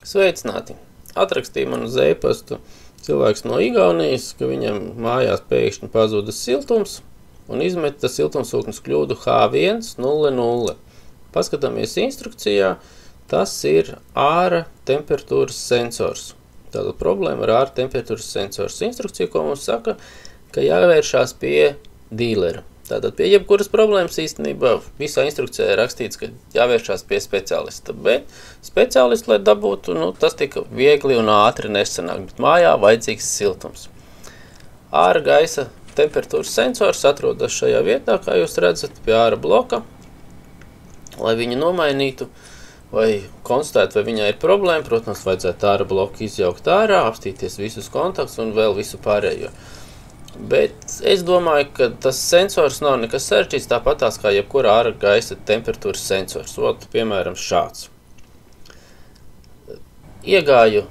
Sveicināti! Atrakstīja man uz e-pastu cilvēks no Igaunijas, ka viņam mājās pēkšņi pazuda siltums un izmeta siltumsūknes kļūdu H100. Paskatāmies instrukcijā, tas ir āra temperatūras sensors. Tātad problēma ar āra temperatūras sensors. Instrukcija, ko mums saka, ka jāvēršās pie dīlera. Tātad pie jebkuras problēmas īstenībā visā instrukcijā ir rakstīts, ka jāvēršās pie speciālista, bet speciālistu, lai dabūtu, tas tika viegli un ātri nesanāk, bet mājā vajadzīgs siltums. Āra gaisa temperatūras sensors atrodas šajā vietā, kā jūs redzat, pie āra bloka, lai viņu nomainītu vai konstatētu, vai viņai ir problēma. Protams, vajadzētu āra bloku izjaukt ārā, apstīties visus kontaktus un vēl visu pārējo. Bet es domāju, ka tas sensors nav nekas sarežģīts, tāpatās kā jebkura āra gaisa temperatūras sensors. Piemēram, šāds. Iegāju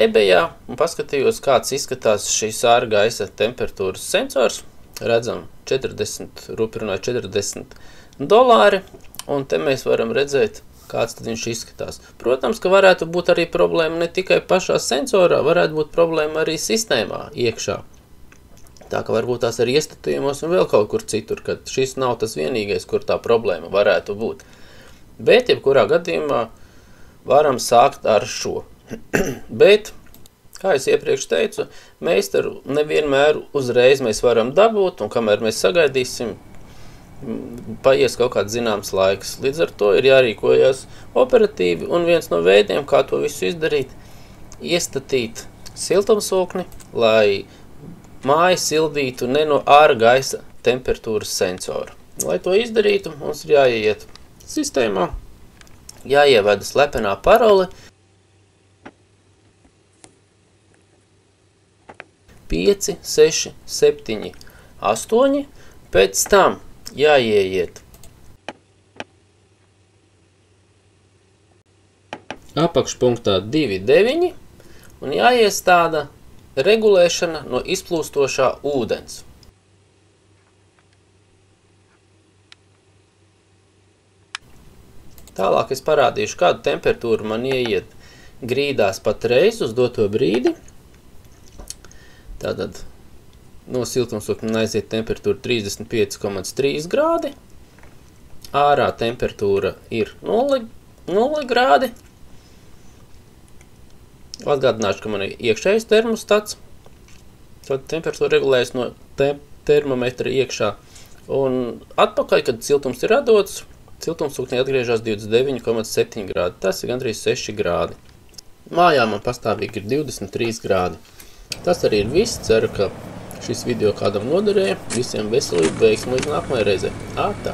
eBayā un paskatījos, kāds izskatās šīs āra gaisa temperatūras sensors. Redzam, 40 $, un te mēs varam redzēt, kāds tad viņš izskatās. Protams, ka varētu būt arī problēma ne tikai pašā sensorā, varētu būt problēma arī sistēmā iekšā. Tā ka varbūt tās ir iestatījumos un vēl kaut kur citur, kad šis nav tas vienīgais, kur tā problēma varētu būt. Bet, jebkurā gadījumā, varam sākt ar šo. Bet, kā es iepriekš teicu, meistaru nevienmēr uzreiz mēs varam dabūt, un kamēr mēs sagaidīsim, paies kaut kāds zināms laiks. Līdz ar to ir jārīkojas operatīvi, un viens no veidiem, kā to visu izdarīt, iestatīt siltumsūkni, lai māja sildītu ne no āra gaisa temperatūras sensora. Lai to izdarītu, mums ir jāiet sistēmā, jāievada slepenā parole 5, 6, 7, 8, pēc tam jāieiet apakšpunktā 2.9 un jāiestāda regulēšana no izplūstošā ūdens. Tālāk es parādīšu, kādu temperatūru man ieiet grīdās patreiz uz doto brīdi. Tātad no siltumsūkņa aiziet temperatūra 35,3 grādi. Ārā temperatūra ir 0 grādi. Atgādināšu, ka man ir iekšējais termostats. Tad temperatūra regulējas no termometra iekšā. Un atpakaļ, kad siltums ir radots, siltumsūkņi atgriežas 29,7 grādi. Tas ir gandrīz 6 grādi. Mājā man pastāvīgi ir 23 grādi. Tas arī ir viss. Ceru, ka šis video kādam noderēja. Visiem veselību, veiksmi līdz nākamajai reizei. Ātā!